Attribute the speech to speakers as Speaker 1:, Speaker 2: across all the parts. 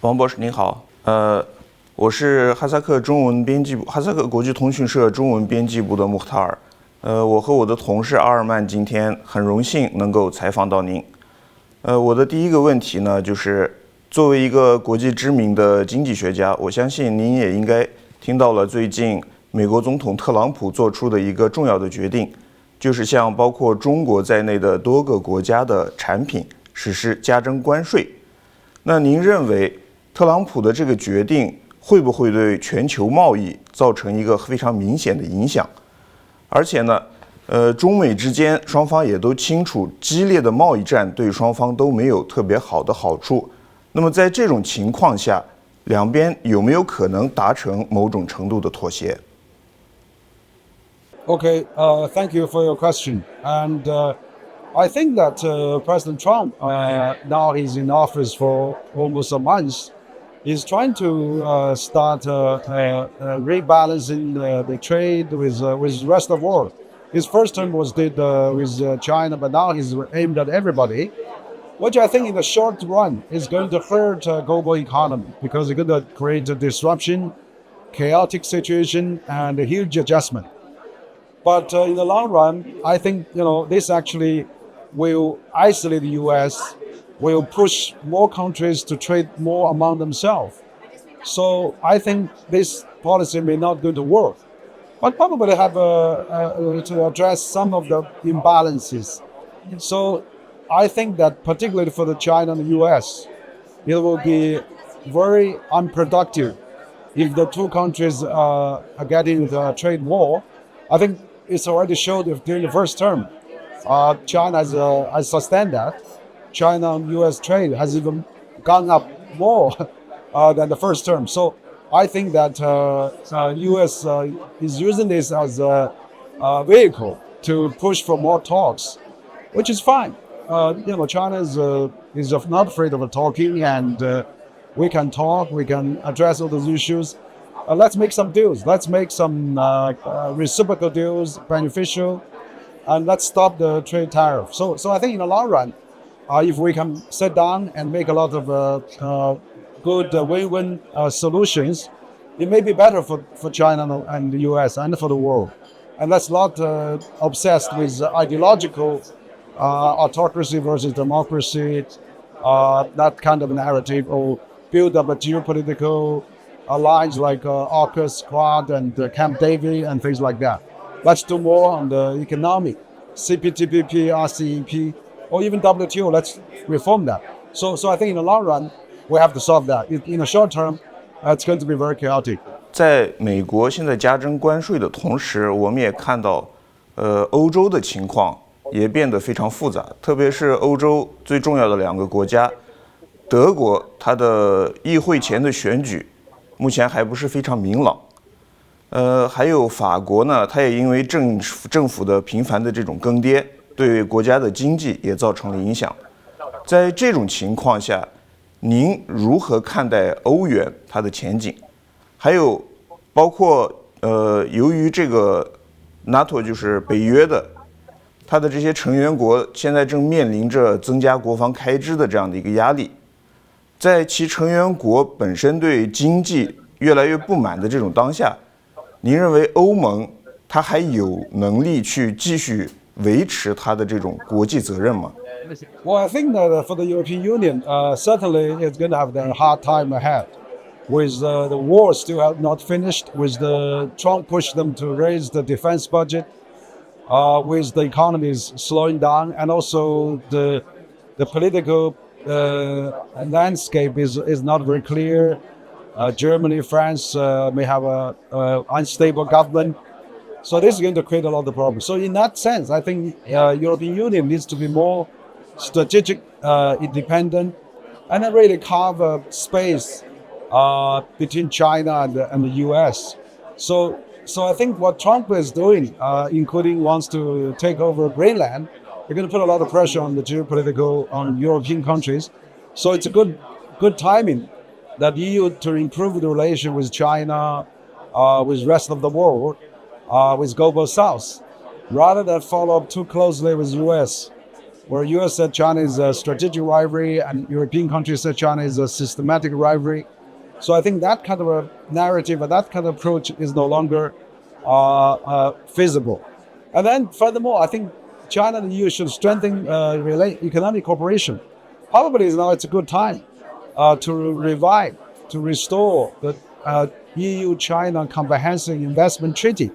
Speaker 1: 王博士您好，我是哈萨克中文编辑部、哈萨克国际通讯社中文编辑部的穆塔尔。我和我的同事阿尔曼今天很荣幸能够采访到您。我的第一个问题呢，就是作为一个国际知名的经济学家，我相信您也应该听到了最近美国总统特朗普做出的一个重要的决定，就是向包括中国在内的多个国家的产品实施加征关税。那您认为特朗普的这个决定会不会对全球贸易造成一个非常明显的影响？而且呢，中美之间双方也都清楚，激烈的贸易战对双方都没有特别好的好处。那么在这种情况下，两边有没有可能达成某种程度的妥协？
Speaker 2: Okay, thank you for your question. And I think that President Trump, now he's in office for almost a month, is trying to start rebalancing the trade with the rest of the world. His first term was did with China, but now he's aimed at everybody, which I think in the short run is going to hurt global economy because it's going to create a disruption, chaotic situation, and a huge adjustment. But in the long run, I think this actually will isolate the U.S., will push more countries to trade more among themselves. So I think this policy may not going to work, but probably have to address some of the imbalances. So I think that particularly for the China and the U.S., it will be very unproductive if the two countries are getting into a trade war. I think it's already showed if during the first term, China has sustained that. China and U.S. trade has even gone up more than the first term. So I think that U.S. Is using this as a vehicle to push for more talks, which is fine. China is not afraid of talking, and we can talk, we can address all those issues. Let's make some deals. Let's make some reciprocal deals, beneficial, and let's stop the trade tariff. So I think in the long run, if we can sit down and make a lot of good win-win solutions, it may be better for China and the U.S. and for the world. And let's not obsessed with ideological autocracy versus democracy, that kind of narrative, or build up a geopolitical alliance like AUKUS, Quad, and Camp David, and things like that. Let's do more on the economic, CPTPP, RCEP, or even WTO. Let's reform that. So I think in the long run, we have to solve that. In the short term, it's going to be very chaotic.
Speaker 1: 在美国现在加征关税的同时，我们也看到，欧洲的情况也变得非常复杂，特别是欧洲最重要的两个国家，德国它的议会前的选举目前还不是非常明朗。还有法国呢，它也因为政府的频繁的这种更迭，对国家的经济也造成了影响。在这种情况下，您如何看待欧元它的前景？还有包括由于这个 NATO 就是北约的，它的这些成员国现在正面临着增加国防开支的这样的一个压力，在其成员国本身对经济越来越不满的这种当下，您认为欧盟它还有能力去继续维持它的这种国际责任吗？
Speaker 2: Well, I think that for the European Union, certainly it's going to have a hard time ahead. With the war still not finished, with the Trump push them to raise the defense budget, with the economies slowing down, and also the political landscape is not very clear. Germany, France may have a unstable government. So this is going to create a lot of problems. So in that sense, I think European Union needs to be more strategic, independent, and then really carve a space between China and the U.S. So I think what Trump is doing, including wants to take over Greenland, they're going to put a lot of pressure on the geopolitical on European countries. So it's a good timing that EU to improve the relation with China, with the rest of the world, with global South, rather than follow up too closely with US. where U.S. said China is a strategic rivalry and European countries said China is a systematic rivalry. So I think that kind of a narrative and that kind of approach is no longer feasible. And then furthermore, I think China and the EU should strengthen economic cooperation. Probably now it's a good time to revive, to restore the EU-China Comprehensive Investment Treaty,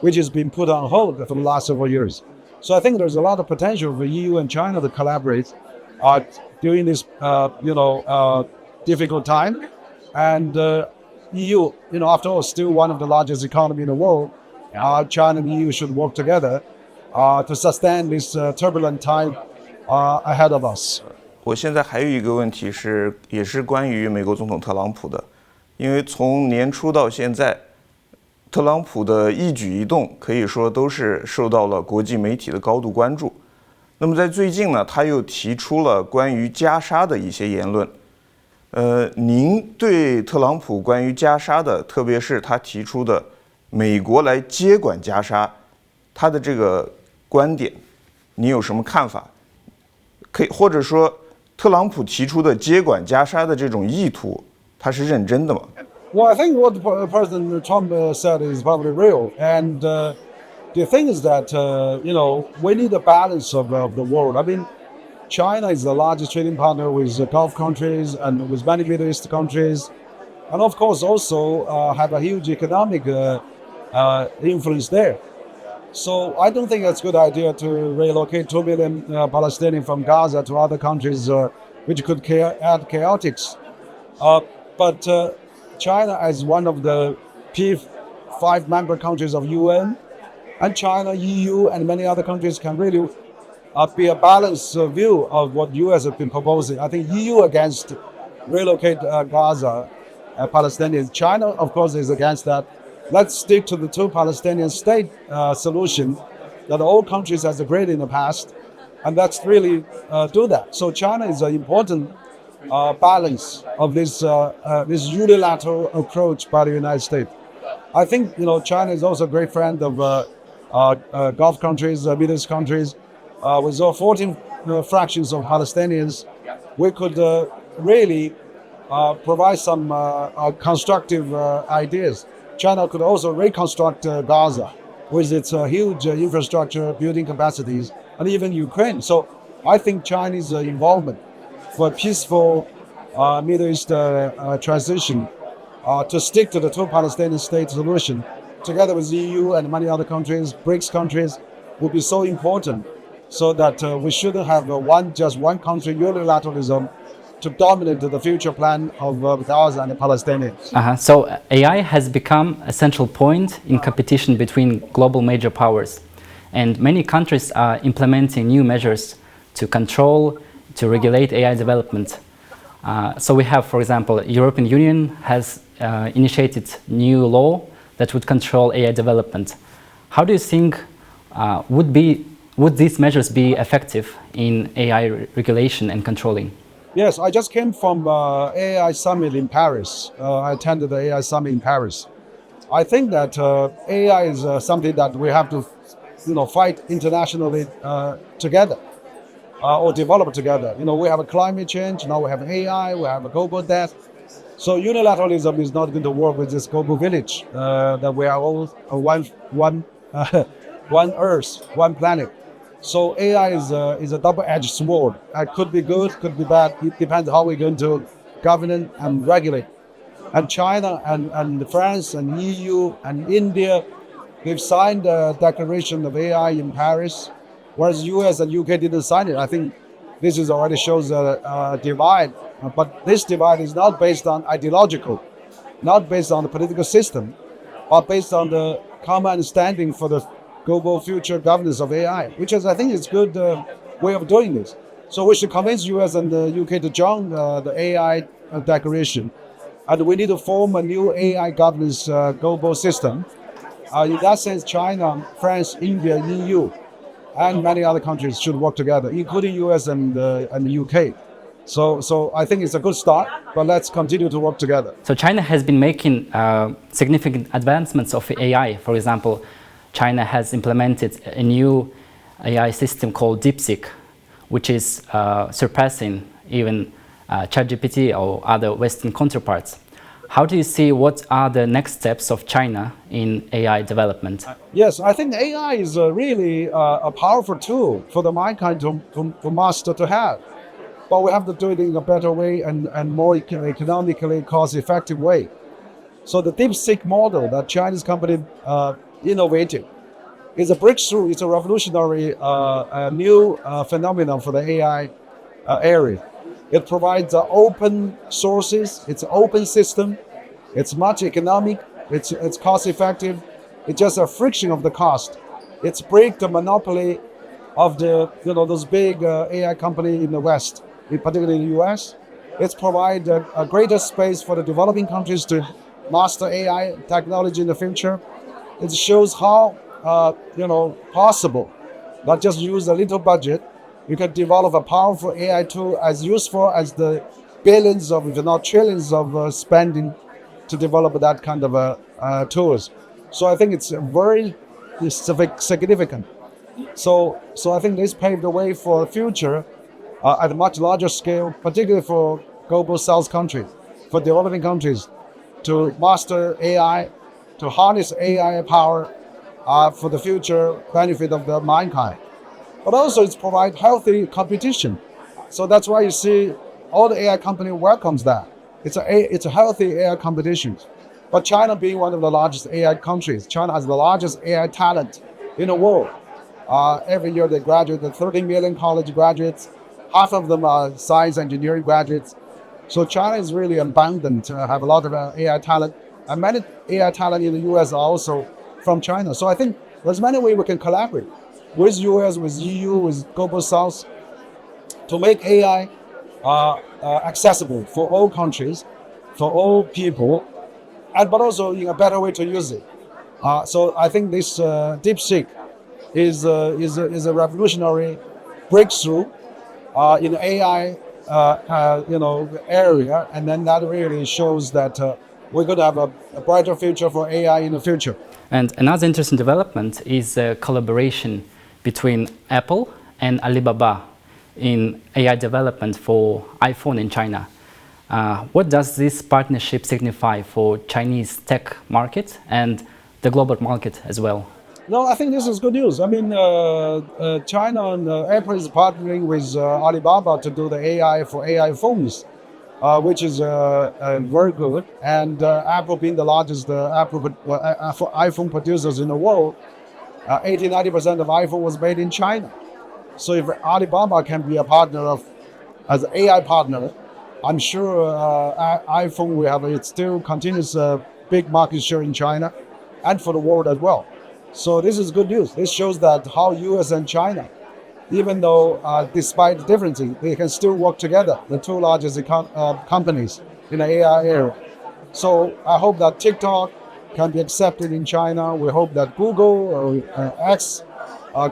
Speaker 2: which has been put on hold for the last several years. So I think there's a lot of potential for EU and China to collaborate during this, difficult time. And EU, after all, is still one of the largest economies in the world. China and EU should work together to sustain this turbulent time ahead of us.
Speaker 1: 我现在还有一个问题是，也是关于美国总统特朗普的，因为从年初到现在，特朗普的一举一动可以说都是受到了国际媒体的高度关注。那么在最近呢，他又提出了关于加沙的一些言论。您对特朗普关于加沙的，特别是他提出的美国来接管加沙，他的这个观点，你有什么看法？可以，或者说，特朗普提出的接管加沙的这种意图，他是认真的吗？
Speaker 2: Well, I think what President Trump said is probably real. And the thing is that, we need a balance of the world. I mean, China is the largest trading partner with Gulf countries and with many Middle East countries. And of course, also have a huge economic influence there. So I don't think it's a good idea to relocate 2 million Palestinians from Gaza to other countries, which could add chaotics. But China, as one of the P5 member countries of UN, and China, EU, and many other countries can really be a balanced view of what US has been proposing. I think EU against relocate Gaza, Palestinians. China, of course, is against that. Let's stick to the two Palestinian state solution that all countries has agreed in the past, and let's really do that. So China is an important balance of this unilateral approach by the United States. I think China is also a great friend of Gulf countries, Middle East countries. With all 14 fractions of Palestinians, we could really provide some constructive ideas. China could also reconstruct Gaza with its huge infrastructure, building capacities, and even Ukraine. So I think Chinese involvement for a peaceful Middle East transition to stick to the two Palestinian state solution, together with the EU and many other countries, BRICS countries, would be so important. So that we shouldn't have just one country unilateralism to dominate the future plan of Gaza and the Palestinians.
Speaker 3: So AI has become a central point in competition between global major powers. And many countries are implementing new measures to control, to regulate AI development. So we have, for example, European Union has initiated new law that would control AI development. How do you think would these measures be effective in AI regulation and controlling?
Speaker 2: Yes, I just came from AI summit in Paris. I attended the AI summit in Paris. I think that AI is something that we have to, fight internationally together or develop together. We have a climate change, now we have AI, we have a global debt. So unilateralism is not going to work with this global village that we are all one Earth, one planet. So AI is a double-edged sword. It could be good, could be bad. It depends how we're going to govern it and regulate. And China and France and EU and India, they've signed a declaration of AI in Paris, whereas US and UK didn't sign it. I think this is already shows a divide. But this divide is not based on ideological, not based on the political system, but based on the common understanding for the global future governance of AI, which is, I think, is good way of doing this. So we should convince US and the UK to join the AI declaration. And we need to form a new AI governance global system. In that sense, China, France, India, EU, and many other countries should work together, including US and the UK. So I think it's a good start, but let's continue to work together.
Speaker 3: So China has been making significant advancements of AI. For example, China has implemented a new AI system called DeepSeek, which is surpassing even ChatGPT or other Western counterparts. How do you see what are the next steps of China in AI development?
Speaker 2: Yes, I think AI is really a powerful tool for the mankind to master, to have. But we have to do it in a better way and more economically cost-effective way. So the DeepSeek model that Chinese company innovated is a breakthrough. It's a revolutionary new phenomenon for the AI area. It provides open sources. It's an open system. It's much economic. It's cost effective. It's just a friction of the cost. It's break the monopoly of the those big AI company in the West, particularly in the U.S. It's provide a greater space for the developing countries to master AI technology in the future. It shows how possible, not just use a little budget. You can develop a powerful AI tool as useful as the billions of, if not trillions of spending to develop that kind of tools. So I think it's very significant. So I think this paved the way for the future at a much larger scale, particularly for global South countries, for developing countries, to master AI, to harness AI power for the future benefit of the mankind. But also it's provide healthy competition. So that's why you see all the AI company welcomes that. It's a healthy AI competition. But China being one of the largest AI countries, China has the largest AI talent in the world. Every year they graduate 30 million college graduates. Half of them are science engineering graduates. So China is really abundant to have a lot of AI talent. And many AI talent in the US are also from China. So I think there's many ways we can collaborate with US, with EU, with Global South to make AI accessible for all countries, for all people, but also in a better way to use it. So I think this DeepSeek is a revolutionary breakthrough in AI area, and then that really shows that we're going to have a brighter future for AI in the future.
Speaker 3: And another interesting development is a collaboration between Apple and Alibaba in AI development for iPhone in China. What does this partnership signify for Chinese tech market and the global market as well?
Speaker 2: No, I think this is good news. I mean, China and Apple is partnering with Alibaba to do the AI for AI phones, which is very good. And Apple being the largest iPhone producers in the world, 80-90% of iPhone was made in China. So if Alibaba can be a partner as an AI partner, I'm sure iPhone will have it still continues big market share in China and for the world as well. So this is good news. This shows that how US and China, even though despite differences, they can still work together, the two largest companies in the AI area. So I hope that TikTok can be accepted in China. We hope that Google or X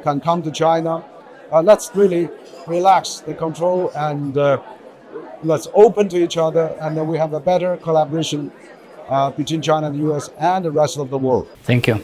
Speaker 2: can come to China. Let's really relax the control and let's open to each other, and then we have a better collaboration between China and the US and the rest of the world.
Speaker 3: Thank you.